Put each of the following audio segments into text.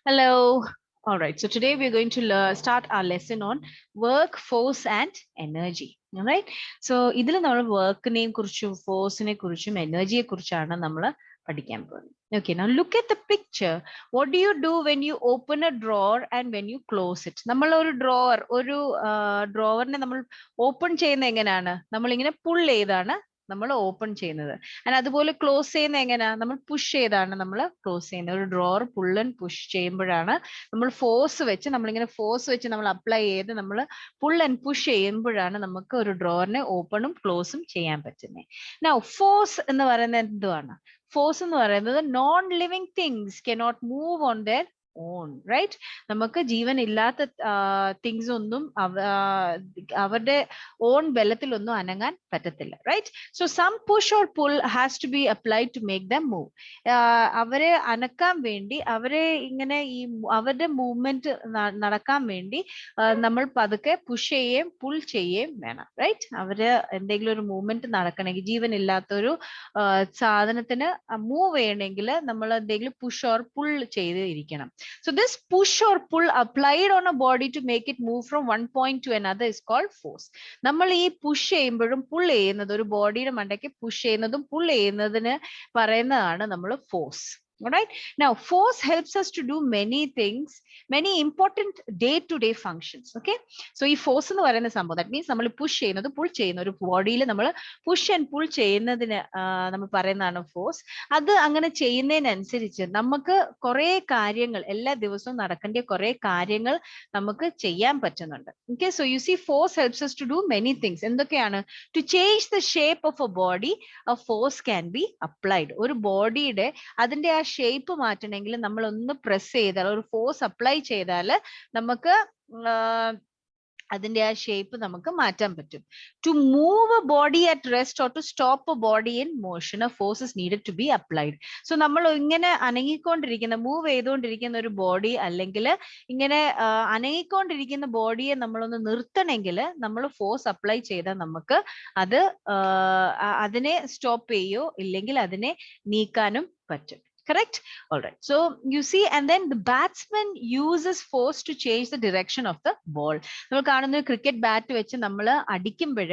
Hello. All right. So today we're going to start our lesson on work, force, and energy. All right. So ഇതിൽ നമ്മൾ വർക്കിനെയും കുറിച്ചും ഫോഴ്സിനെ കുറിച്ചും എനർജിയെ കുറിച്ചാണ് നമ്മൾ പഠിക്കാൻ പോകുന്നത്. Okay. Now look at the picture. What do you do when you open a drawer and when you close it? നമ്മൾ ഒരു ഡ്രോവറിനെ നമ്മൾ ഓപ്പൺ ചെയ്യുന്ന എങ്ങനെയാണ്? നമ്മൾ ഇങ്ങനെ പുൾ ചെയ്താണ് നമ്മൾ ഓപ്പൺ ചെയ്യുന്നത്. ആൻഡ് അതുപോലെ ക്ലോസ് ചെയ്യുന്ന എങ്ങനെയാ? നമ്മൾ പുഷ് ചെയ്താണ് നമ്മൾ ക്ലോസ് ചെയ്യുന്നത്. ഒരു ഡ്രോവർ പുൾ ആൻഡ് പുഷ് ചെയ്യുമ്പോഴാണ് നമ്മൾ ഫോഴ്സ് വെച്ച് നമ്മൾ അപ്ലൈ ചെയ്ത് നമ്മൾ പുൾ ആൻഡ് പുഷ് ചെയ്യുമ്പോഴാണ് നമുക്ക് ഒരു ഡ്രോവറിനെ ഓപ്പണും ക്ലോസും ചെയ്യാൻ പറ്റുന്നത്. നൗ ഫോഴ്സ് എന്ന് പറയുന്നത് എന്തുവാണ്? ഫോഴ്സ് എന്ന് പറയുന്നത് non living things cannot move on their own, right? നമുക്ക് ജീവൻ ഇല്ലാത്ത തിങ്സ് ഒന്നും അവരുടെ ഓൺ ബലത്തിലൊന്നും അനങ്ങാൻ പറ്റത്തില്ല, right? So some push or pull has to be applied to make them move. അവരെ അനക്കാൻ വേണ്ടി, അവരുടെ മൂവ്മെന്റ് നടക്കാൻ വേണ്ടി നമ്മൾ പതുക്കെ പുഷ് ചെയ്യുകയും പുൾ ചെയ്യുകയും വേണം, റൈറ്റ്? അവര് എന്തെങ്കിലും ഒരു മൂവ്മെന്റ് നടക്കണമെങ്കിൽ, ജീവൻ ഇല്ലാത്തൊരു സാധനത്തിന് മൂവ് ചെയ്യണമെങ്കിൽ നമ്മൾ എന്തെങ്കിലും പുഷ് ഓർ പുൾ ചെയ്തിരിക്കണം. So this push or pull applied on a body to make it move from one point to another is called force. നമ്മൾ ഈ പുഷ് ചെയ്യുമ്പോഴും പുൾ ചെയ്യുന്നത്, ഒരു ബോഡിയുടെ മണ്ടയ്ക്ക് പുഷ് ചെയ്യുന്നതും പുൾ ചെയ്യുന്നതിന് പറയുന്നതാണ് നമ്മൾ force. Alright. Now, force helps us to do many things, many important day-to-day functions. Okay. So, ഈ force എന്ന് പറയുന്ന സംഭവം, that means നമ്മൾ പുഷ് ചെയ്യുന്നത്, പുൾ ചെയ്യുന്ന ഒരു ബോഡിയിൽ നമ്മൾ പുഷ് ആൻഡ് പുൾ ചെയ്യുന്നതിന് നമ്മൾ പറയുന്നതാണ് ഫോഴ്സ്. അത് അങ്ങനെ ചെയ്യുന്നതിനനുസരിച്ച് നമുക്ക് കുറെ കാര്യങ്ങൾ, എല്ലാ ദിവസവും നടക്കേണ്ട കുറെ കാര്യങ്ങൾ നമുക്ക് ചെയ്യാൻ പറ്റുന്നുണ്ട്. Okay. So, you see, force helps us to do many things. എന്തൊക്കെയാണ്? To change the shape of a body, a force can be applied. ഒരു ബോഡിയുടെ അതിന്റെ ആ ഷേപ്പ് മാറ്റണമെങ്കിൽ നമ്മൾ ഒന്ന് പ്രസ് ചെയ്താൽ, ഒരു ഫോഴ്സ് അപ്ലൈ ചെയ്താൽ നമുക്ക് അതിന്റെ ആ ഷേപ്പ് നമുക്ക് മാറ്റാൻ പറ്റും. To move a body at rest or to stop a body in motion, a force is needed to be applied. So നമ്മൾ ഇങ്ങനെ അനങ്ങിക്കൊണ്ടിരിക്കുന്ന, മൂവ് ചെയ്തുകൊണ്ടിരിക്കുന്ന ഒരു ബോഡി, അല്ലെങ്കിൽ ഇങ്ങനെ അനങ്ങിക്കൊണ്ടിരിക്കുന്ന ബോഡിയെ നമ്മളൊന്ന് നിർത്തണമെങ്കിൽ നമ്മൾ ഫോഴ്സ് അപ്ലൈ ചെയ്താൽ നമുക്ക് അത് അതിനെ സ്റ്റോപ്പ് ചെയ്യോ ഇല്ലെങ്കിൽ അതിനെ നീക്കാനും പറ്റും. Correct? All right. So you see, and then the batsman uses force to change the direction of the ball. നമ്മൾ കാണുന്ന ക്രിക്കറ്റ് ബാറ്റ് വെച്ച് നമ്മൾ അടിക്കുമ്പോൾ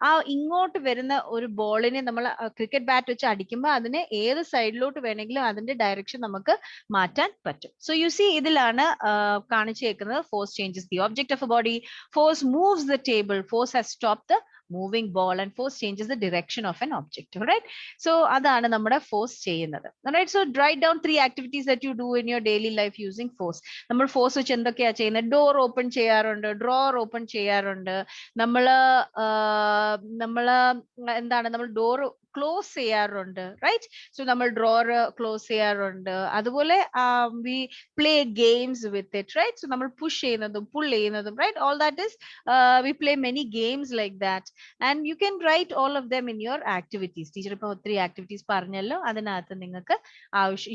ആ ഇങ്ങോട്ട് വരുന്ന ഒരു ബോളിനെ നമ്മൾ ക്രിക്കറ്റ് ബാറ്റ് വെച്ച് അടിക്കുമ്പോൾ അതിനെ ഏത് സൈഡിലോട്ട് വേണമെങ്കിലും അതിന്റെ ഡയറക്ഷൻ നമുക്ക് മാറ്റാൻ പറ്റും. സോ യു സി, ഇതിലാണ് കാണിച്ചേക്കുന്നത് force changes the object of a body, force moves the table, force has stop the moving ball, and force changes the direction of an object. All right. So adana nammada force cheyyunnathu. All right. So write down 3 activities that you do in your daily life using force. Nammal force vechi endokkeya cheyyunnathu? Door open cheyyarundu, drawer open cheyyarundu, nammal endana nammal door close ചെയ്യാറുണ്ട്, right? So നമ്മൾ drawer close ചെയ്യാറുണ്ട്. അതുപോലെ we play games with it, right? So നമ്മൾ push ചെയ്യുന്നതും pull ചെയ്യുന്നതും, right? All that is we play many games like that, and you can write all of them in your activities. Teacher ഇപ്പൊ ഒത്തിരി activities പറഞ്ഞല്ലോ, അതിനകത്ത് നിങ്ങൾക്ക്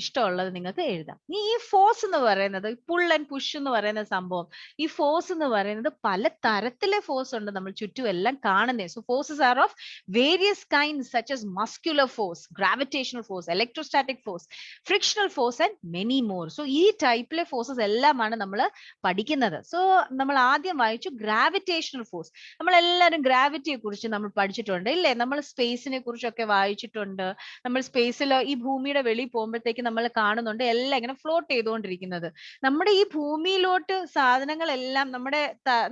ഇഷ്ടമുള്ളത് നിങ്ങൾക്ക് എഴുതാം. ഈ ഫോഴ്സ് എന്ന് പറയുന്നത്, പുൾ ആൻഡ് പുഷ് എന്ന് പറയുന്ന സംഭവം, ഈ ഫോഴ്സ് എന്ന് പറയുന്നത് പല തരത്തിലെ ഫോഴ്സ് ഉണ്ട് നമ്മൾ ചുറ്റും എല്ലാം കാണുന്നത്. So forces are of various kinds such as muscular force, gravitational force, electrostatic force, frictional force, and many more. So ഈ ടൈപ്പിലെ ഫോഴ്സസ് എല്ലാമാണ് നമ്മൾ പഠിക്കുന്നത്. സോ നമ്മൾ ആദ്യം വായിച്ചു ഗ്രാവിറ്റേഷണൽ ഫോഴ്സ്. നമ്മൾ എല്ലാവരും ഗ്രാവിറ്റിയെ കുറിച്ച് നമ്മൾ പഠിച്ചിട്ടുണ്ട്, ഇല്ലേ? നമ്മൾ സ്പേസിനെ കുറിച്ചൊക്കെ വായിച്ചിട്ടുണ്ട്. നമ്മൾ സ്പേസിൽ ഈ ഭൂമിയുടെ വെളിയിൽ പോകുമ്പോഴത്തേക്ക് നമ്മൾ കാണുന്നുണ്ട് എല്ലാം ഇങ്ങനെ ഫ്ലോട്ട് ചെയ്തുകൊണ്ടിരിക്കുന്നത്. നമ്മുടെ ഈ ഭൂമിയിലോട്ട് സാധനങ്ങളെല്ലാം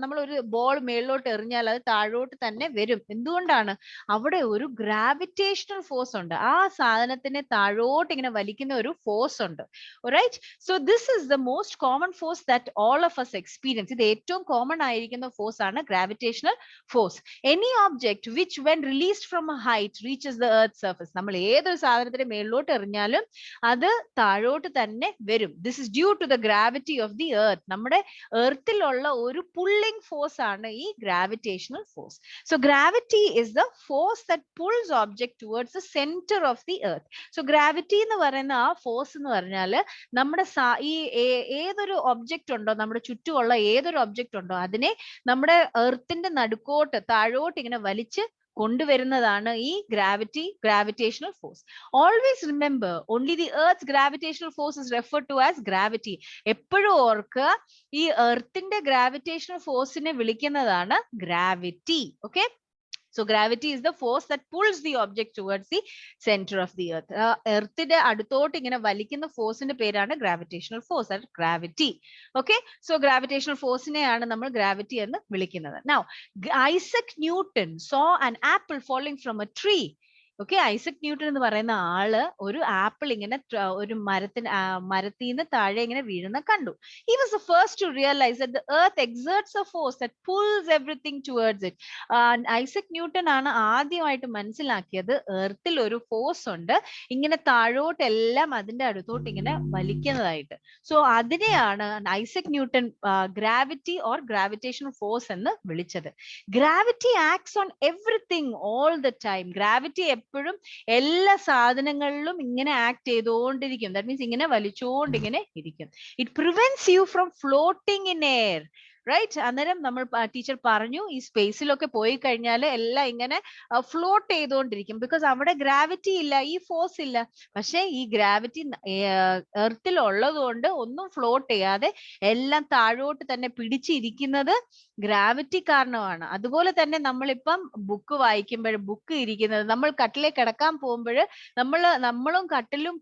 നമ്മൾ ഒരു ബോൾ മേളിലോട്ട് എറിഞ്ഞാൽ അത് താഴോട്ട് തന്നെ വരും. എന്തുകൊണ്ടാണ്? അവിടെ ഒരു ഗ്രാവിറ്റേഷണൽ ഫോഴ്സ് ഉണ്ട്. ആ സാധനത്തിനെ താഴോട്ട് ഇങ്ങനെ വലിക്കുന്ന ഒരു ഫോഴ്സ് ഉണ്ട്. Right? So this is the most common force that all of us experience. ഇത് ഏറ്റവും കോമൺ ആയിരിക്കുന്ന ഫോഴ്സ് ആണ് gravitational force. Any object which when released from a height reaches the earth surface. നമ്മൾ ഏതൊരു സാധനത്തിന്റെ മേളിലോട്ട് എറിഞ്ഞാലും അത് താഴോട്ട് തന്നെ വരും. This is due to the gravity of the earth. നമ്മുടെ എർത്തിലുള്ള ഒരു പുള്ളിംഗ് ഫോഴ്സ് ആണ് ഈ gravitational force. So gravity is the force that pulls object towards the center of the earth. So gravity എന്ന് പറയുന്ന ആ ഫോഴ്സ് എന്ന് പറഞ്ഞാൽ നമ്മുടെ ഈ ഏതൊരു ഒബ്ജക്റ്റ് ഉണ്ടോ, നമ്മുടെ ചുറ്റുമുള്ള ഏതൊരു ഒബ്ജക്റ്റ് ഉണ്ടോ അതിനെ നമ്മുടെ എർത്തിന്റെ നടുക്കോട്ട് താഴോട്ട് ഇങ്ങനെ വലിച്ച് കൊണ്ടുവരുന്നതാണ് ഈ gravitational force. Always remember, only the Earth's gravitational force is referred to as gravity. എപ്പോഴും ഓർക്കുക, ഈ എർത്തിന്റെ gravitational force-നെ വിളിക്കുന്നതാണ് gravity. Okay? So gravity is the force that pulls the object towards the center of the earth. എർത്തിന്റെ അടുത്തോട്ട് ഇങ്ങനെ വലിക്കുന്ന ഫോഴ്സിന്റെ പേരാണ് gravitational force, that gravity. Okay? So gravitational force-നെയാണ് നമ്മൾ gravity എന്ന് വിളിക്കുന്നത്. Now, Isaac Newton saw an apple falling from a tree. Okay, Isaac Newton എന്ന് പറയുന്ന ആള് ഒരു ആപ്പിൾ ഇങ്ങനെ ഒരു മരത്തിൽ നിന്ന് താഴെ ഇങ്ങനെ വീഴുന്ന കണ്ടു. He was the first to realize that the earth exerts a force that pulls everything towards it. Isaac Newton ആണ് ആദ്യമായിട്ട് മനസ്സിലാക്കിയത് എർത്തിൽ ഒരു ഫോഴ്സ് ഉണ്ട്, ഇങ്ങനെ താഴോട്ടെല്ലാം അതിന്റെ അടുത്തോട്ട് ഇങ്ങനെ വലിക്കുന്നതായിട്ട്. സോ അതിനെയാണ് Isaac Newton gravity or gravitational force എന്ന് വിളിച്ചത്. Gravity acts on everything all the time. Gravity എപ്പോഴും എല്ലാ സാധനങ്ങളിലും ഇങ്ങനെ ആക്ട് ചെയ്തുകൊണ്ടിരിക്കും. ദാറ്റ് മീൻസ് ഇങ്ങനെ വലിച്ചുകൊണ്ട് ഇങ്ങനെ ഇരിക്കും. It prevents you from floating in air. Right? അന്നേരം നമ്മൾ ടീച്ചർ പറഞ്ഞു, ഈ സ്പേസിലൊക്കെ പോയി കഴിഞ്ഞാൽ എല്ലാം ഇങ്ങനെ ഫ്ലോട്ട് ചെയ്തുകൊണ്ടിരിക്കും. ബിക്കോസ് അവിടെ ഗ്രാവിറ്റി ഇല്ല, ഈ ഫോഴ്സ് ഇല്ല. പക്ഷെ ഈ ഗ്രാവിറ്റി എർത്തിൽ ഉള്ളത് കൊണ്ട് ഒന്നും ഫ്ലോട്ട് ചെയ്യാതെ എല്ലാം താഴോട്ട് തന്നെ പിടിച്ചിരിക്കുന്നത് ഗ്രാവിറ്റി കാരണമാണ്. അതുപോലെ തന്നെ നമ്മളിപ്പം ബുക്ക് വായിക്കുമ്പോൾ ബുക്ക് ഇരിക്കുന്നത്, നമ്മൾ കട്ടിലേ കിടക്കാൻ പോകുമ്പോൾ നമ്മളും കട്ടിലും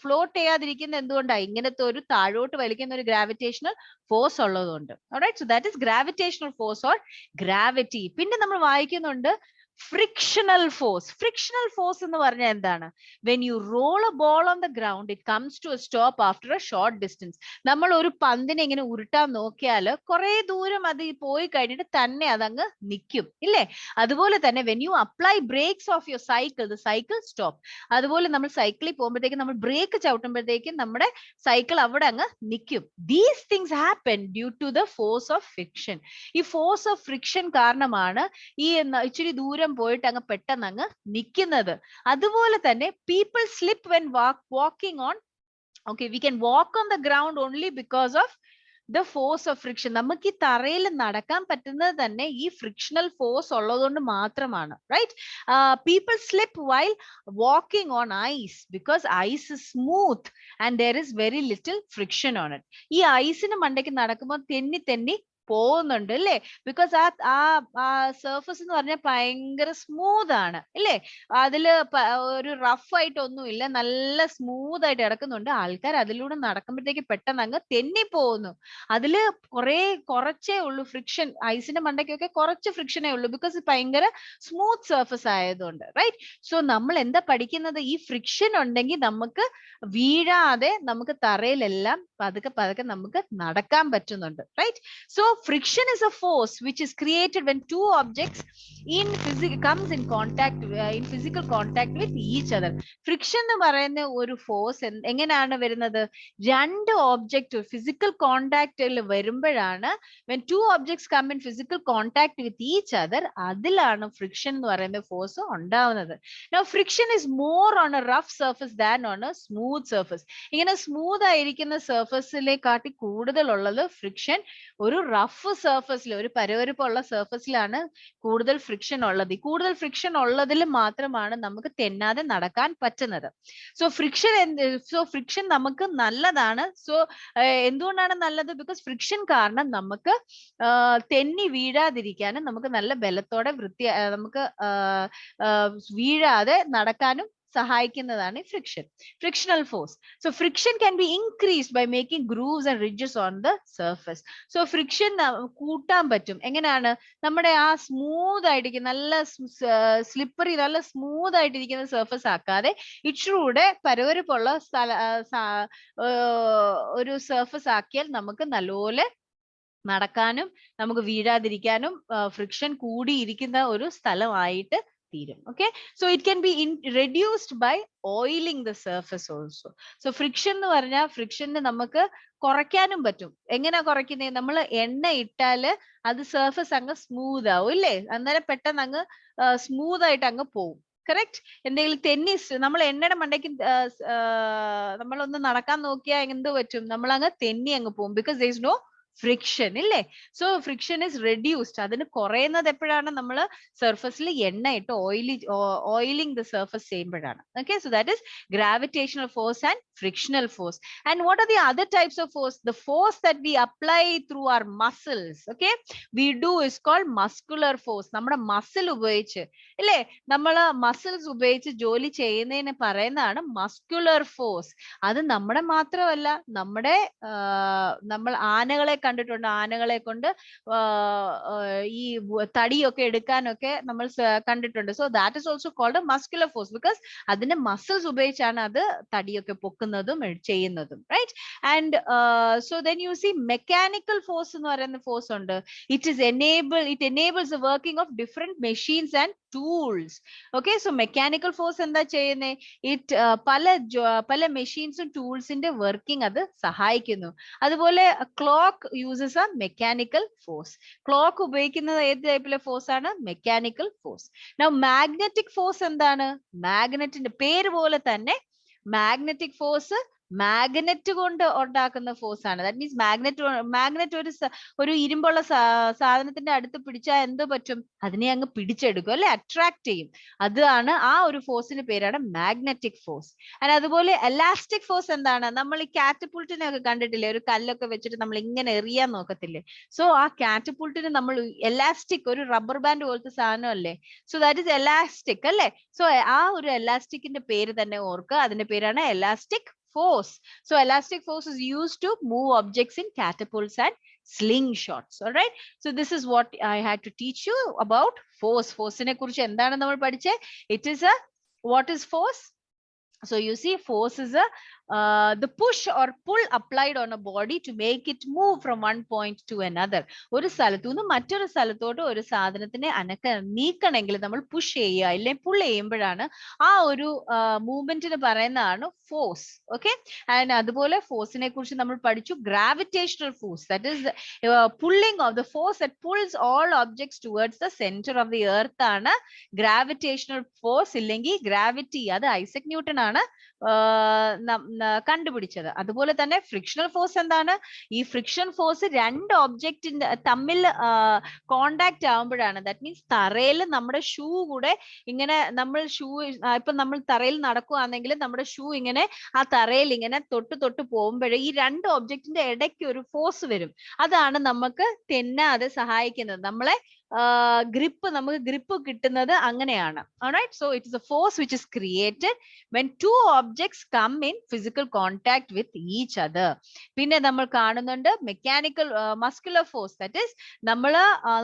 ഫ്ലോട്ട് ചെയ്യാതിരിക്കുന്നത് എന്തുകൊണ്ടാണ്? ഇങ്ങനത്തെ ഒരു താഴോട്ട് വലിക്കുന്ന ഒരു ഗ്രാവിറ്റേഷണൽ ഫോഴ്സ് ഉള്ളതുകൊണ്ട്. Alright, so that is gravitational force or gravity. പിന്നെ നമ്മൾ വായിക്കുന്നുണ്ട് frictional force. Frictional force എന്ന് പറഞ്ഞാൽ എന്താണ്? When you roll a ball on the ground, it comes to a stop after a short distance. നമ്മൾ ഒരു പന്തിനെ ഇങ്ങനെ ഉരുട്ടാൻ നോക്കിയാൽ കുറെ ദൂരം അത് പോയി കഴിഞ്ഞിട്ട് തന്നെ അതങ്ങ് നിൽക്കും, ഇല്ലേ? അതുപോലെ തന്നെ when you apply brakes of your cycle, the cycle stop. അതുപോലെ നമ്മൾ സൈക്കിളിൽ പോകുമ്പോഴത്തേക്കും നമ്മൾ ബ്രേക്ക് ചവിട്ടുമ്പോഴത്തേക്കും നമ്മുടെ സൈക്കിൾ അവിടെ അങ്ങ് നിൽക്കും. These things happen due to the force of friction. ഈ force of friction കാരണമാണ് ഈ ഇച്ചിരി ദൂരം പോയിട്ട് അങ്ങ് പെട്ടെന്ന് അങ്ങ് നിൽക്കുന്നത്. അതുപോലെ തന്നെ people slip when walking on. Okay, we can walk on the ground only because of the force of friction. നമുക്ക് ഈ തറയിൽ നടക്കാൻ പറ്റുന്നത് തന്നെ ഈ ഫ്രിക്ഷണൽ ഫോഴ്സ് ഉള്ളതുകൊണ്ട് മാത്രമാണ്. Right? people slip while walking on ice because ice is smooth and there is very little friction on it. ഈ ഐസിന് മണ്ടയ്ക്ക് നടക്കുമ്പോൾ തെന്നി പോകുന്നുണ്ട്, അല്ലേ? ബിക്കോസ് ആ സർഫസ് എന്ന് പറഞ്ഞാൽ ഭയങ്കര സ്മൂത്ത് ആണ്, അല്ലേ? അതില് ഒരു റഫ് ആയിട്ടൊന്നും ഇല്ല, നല്ല സ്മൂത്ത് ആയിട്ട് കിടക്കുന്നുണ്ട്. ആൾക്കാർ അതിലൂടെ നടക്കുമ്പോഴത്തേക്ക് പെട്ടെന്ന് അങ്ങ് തെന്നി പോകുന്നു. അതില് കുറച്ചേ ഉള്ളൂ ഫ്രിക്ഷൻ. ഐസിന്റെ മണ്ടയ്ക്കൊക്കെ കുറച്ച് ഫ്രിക്ഷനേ ഉള്ളൂ, ബിക്കോസ് ഭയങ്കര സ്മൂത്ത് സർഫസ് ആയതുകൊണ്ട്. റൈറ്റ്? സോ നമ്മൾ എന്താ പഠിക്കുന്നത്? ഈ ഫ്രിക്ഷൻ ഉണ്ടെങ്കിൽ നമുക്ക് വീഴാതെ നമുക്ക് തറയിലെല്ലാം പതുക്കെ നമുക്ക് നടക്കാൻ പറ്റുന്നുണ്ട്. Right? So friction is a force which is created when two objects comes in physical contact with each other. Friction എന്ന് പറയുന്ന ഒരു ഫോഴ്സ് എങ്ങനെയാണ് വരുന്നത്? രണ്ട് ഒബ്ജക്റ്റ് ഫിസിക്കൽ കോണ്ടാക്റ്റിൽ വരുമ്പോഴാണ്, when two objects come in physical contact with each other, അതിലാണ് friction എന്ന് പറയുന്ന ഫോഴ്സ് ഉണ്ടാവുന്നത്. Now friction is more on a rough surface than on a smooth surface. ഇങ്ങനെ സ്മൂത്ത് ആയിരിക്കുന്ന സർഫസിലെ കാട്ടി കൂടുതലുള്ളത് ഫ്രിക്ഷൻ ഒരു റഫ് സർഫസിൽ, ഒരു പരവരപ്പുള്ള സർഫസിലാണ് കൂടുതൽ ഫ്രിക്ഷൻ ഉള്ളത്. കൂടുതൽ ഫ്രിക്ഷൻ ഉള്ളതിൽ മാത്രമാണ് നമുക്ക് തെന്നാതെ നടക്കാൻ പറ്റുന്നത്. സോ ഫ്രിക്ഷൻ നമുക്ക് നല്ലതാണ്. സോ എന്തുകൊണ്ടാണ് നല്ലത്? ബിക്കോസ് ഫ്രിക്ഷൻ കാരണം നമുക്ക് തെന്നി വീഴാതിരിക്കാനും നമുക്ക് നല്ല ബലത്തോടെ നമുക്ക് വീഴാതെ നടക്കാനും സഹായിക്കുന്നതാണ് frictional force. So friction can be increased by making grooves and ridges on the surface. So friction കൂട്ടാൻ പറ്റും. എങ്ങനെയാണ്? നമ്മുടെ ആ സ്മൂത്ത് ആയിട്ടിരിക്കുന്ന നല്ല സ്ലിപ്പറി നല്ല സ്മൂത്ത് ആയിട്ടിരിക്കുന്ന സർഫസ് ആക്കാതെ ഇച്ചിരൂടെ പരവരപ്പുള്ള ഒരു സർഫസ് ആക്കിയാൽ നമുക്ക് നല്ലപോലെ നടക്കാനും നമുക്ക് വീഴാതിരിക്കാനും ഫ്രിക്ഷൻ കൂടിയിരിക്കുന്ന ഒരു സ്ഥലമായിട്ട് തീരും. Okay, so it can be reduced by oiling the surface also. So friction എന്ന് പറഞ്ഞാൽ ഫ്രിക്ഷന് നമുക്ക് കുറയ്ക്കാനും പറ്റും. എങ്ങനെ കുറയ്ക്കുന്നത്? നമ്മൾ എണ്ണ ഇട്ടാല് അത് സർഫസ് അങ്ങ് സ്മൂത്ത് ആവും, ഇല്ലേ? അന്നേരം പെട്ടെന്ന് അങ്ങ് സ്മൂത്ത് ആയിട്ട് അങ്ങ് പോവും. കറക്റ്റ്? എന്തെങ്കിലും നമ്മൾ എണ്ണയുടെ മണ്ടയ്ക്ക് നമ്മളൊന്ന് നടക്കാൻ നോക്കിയാൽ എന്ത് പറ്റും? നമ്മൾ അങ്ങ് തെന്നി അങ്ങ് പോകും. Because there is no friction ഇല്ലേ? So friction is reduced. അതിന് കുറയുന്നത് എപ്പോഴാണ്? നമ്മൾ സർഫസിൽ എണ്ണ ഇട്ട് ഓയിലിംഗ് ദ സർഫസ് ചെയ്യുമ്പോഴാണ്. Okay, so that is gravitational force and frictional force. And what are the other types of force? The force that we apply through our muscles, okay, we do is called muscular force. നമ്മുടെ muscle ഉപയോഗിച്ച് ഇല്ലേ, നമ്മൾ muscles ഉപയോഗിച്ച് ജോലി ചെയ്യുന്നതിന് പറയുന്നതാണ് muscular force. അത് നമ്മുടെ മാത്രമല്ല, നമ്മുടെ നമ്മൾ ആനകളെ കണ്ടിട്ടുണ്ട്. ആനകളെ കൊണ്ട് ഈ തടിയൊക്കെ എടുക്കാനൊക്കെ നമ്മൾ കണ്ടിട്ടുണ്ട്. So that is also called muscular force, because അതിന്റെ മസിൽസ് ഉപയോഗിച്ചാണ് അത് തടിയൊക്കെ പൊക്കുന്നതും ചെയ്യുന്നതും, right? And so then you see mechanical force എന്ന് പറയുന്ന ഫോഴ്സ് ഉണ്ട്. It enables the working of different machines and tools. Okay, so mechanical force എന്താ ചെയ്യുന്നേ? ഇറ്റ് പല മെഷീൻസും ടൂൾസിന്റെ വർക്കിംഗ് അത് സഹായിക്കുന്നു. അതുപോലെ clock uses A mechanical force. Clock ഉപയോഗിക്കുന്നത് ഏത് ടൈപ്പിലെ ഫോഴ്സ് ആണ്? Mechanical force. Now magnetic force എന്താണ്? മാഗ്നറ്റിന്റെ പേര് പോലെ തന്നെ മാഗ്നറ്റിക് ഫോഴ്സ് മാഗ്നറ്റ് കൊണ്ട് ഉണ്ടാക്കുന്ന ഫോഴ്സ് ആണ്. ദാറ്റ് മീൻസ് മാഗ്നറ്റ് ഒരു ഇരുമ്പുള്ള സാധനത്തിന്റെ അടുത്ത് പിടിച്ചാൽ എന്ത് പറ്റും? അതിനെ അങ്ങ് പിടിച്ചെടുക്കും അല്ലെ, അട്രാക്ട് ചെയ്യും. അതാണ് ആ ഒരു ഫോഴ്സിന്റെ പേരാണ് മാഗ്നറ്റിക് ഫോഴ്സ്. ആൻഡ് അതുപോലെ എലാസ്റ്റിക് ഫോഴ്സ് എന്താണ്? നമ്മൾ ഈ കാറ്റപുൾട്ടിനെ ഒക്കെ കണ്ടിട്ടില്ലേ? ഒരു കല്ലൊക്കെ വെച്ചിട്ട് നമ്മൾ ഇങ്ങനെ എറിയാൻ നോക്കത്തില്ലേ? സോ ആ കാറ്റപുൾട്ടിന് നമ്മൾ എലാസ്റ്റിക്, ഒരു റബ്ബർ ബാൻഡ് പോലത്തെ സാധനം അല്ലേ? സോ ദാറ്റ് ഇസ് എലാസ്റ്റിക് അല്ലെ? സോ ആ ഒരു എലാസ്റ്റിക്കിന്റെ പേര് തന്നെ ഓർക്കുക, അതിന്റെ പേരാണ് elastic force. So elastic force is used to move objects in catapults and slingshots. All right, so this is what I had to teach you about force. Force ne kuriche endana nammal padiche? It is a, what is force? So you see, force is the push or pull applied on a body to make it move from one point to another. ഒരു സ്ഥലത്തു നിന്ന് മറ്റൊരു സ്ഥലത്തോട്ട് ഒരു സാധനത്തിനെ നീക്കണമെങ്കിൽ നമ്മൾ push ചെയ്യുക ഇല്ലെ പുൾ ചെയ്യുമ്പോഴാണ് ആ ഒരു മൂവ്മെന്റിന് പറയുന്നതാണ് ഫോഴ്സ്. ഓക്കെ, ആൻഡ് അതുപോലെ ഫോഴ്സിനെ കുറിച്ച് നമ്മൾ പഠിച്ചു gravitational force. That is pulling of the force that pulls all objects towards the centre of the earth ആണ് ഗ്രാവിറ്റേഷണൽ ഫോഴ്സ്, ഇല്ലെങ്കിൽ ഗ്രാവിറ്റി. അത് ഐസക് ന്യൂട്ടൺ ആണ് കണ്ടുപിടിച്ചത്. അതുപോലെ തന്നെ ഫ്രിക്ഷണൽ ഫോഴ്സ് എന്താണ്? ഈ ഫ്രിക്ഷൻ ഫോഴ്സ് രണ്ട് ഒബ്ജക്റ്റിന്റെ തമ്മിൽ കോണ്ടാക്ട് ആവുമ്പോഴാണ്. ദാറ്റ് മീൻസ് തറയിൽ നമ്മുടെ ഷൂ കൂടെ ഇങ്ങനെ, നമ്മൾ ഷൂ ഇപ്പൊ നമ്മൾ തറയിൽ നടക്കുകയാണെങ്കിൽ നമ്മുടെ ഷൂ ഇങ്ങനെ ആ തറയിൽ ഇങ്ങനെ തൊട്ട് പോകുമ്പോഴേ ഈ രണ്ട് ഒബ്ജക്റ്റിന്റെ ഇടയ്ക്ക് ഒരു ഫോഴ്സ് വരും. അതാണ് നമുക്ക് തെന്നാതെ സഹായിക്കുന്നത്, നമ്മളെ നമുക്ക് ഗ്രിപ്പ് കിട്ടുന്നത് അങ്ങനെയാണ്. Alright, so it is a force which is created when two objects come in physical contact with each other. പിന്നെ നമ്മൾ കാണുന്നുണ്ട് mechanical muscular force. That is നമ്മൾ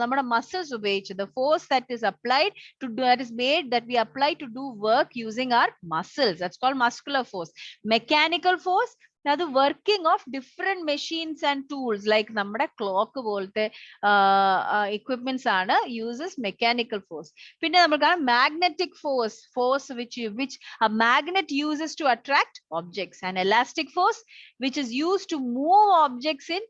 നമ്മുടെ മസിൽസ് ഉപയോഗിച്ച് the force that is applied to do, that is made, that we apply to do work using our muscles, that's called muscular force. Mechanical force, അത് working of different machines and tools like നമ്മുടെ clock പോലത്തെ equipments ആണ് uses mechanical force. പിന്നെ നമ്മൾ കാണാം magnetic force which a magnet uses to attract objects, and elastic force which is used to move objects in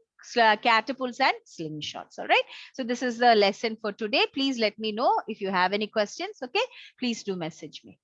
catapults and slingshots. All right, so this is the lesson for today. Please let me know if you have any questions. Okay, please do message me.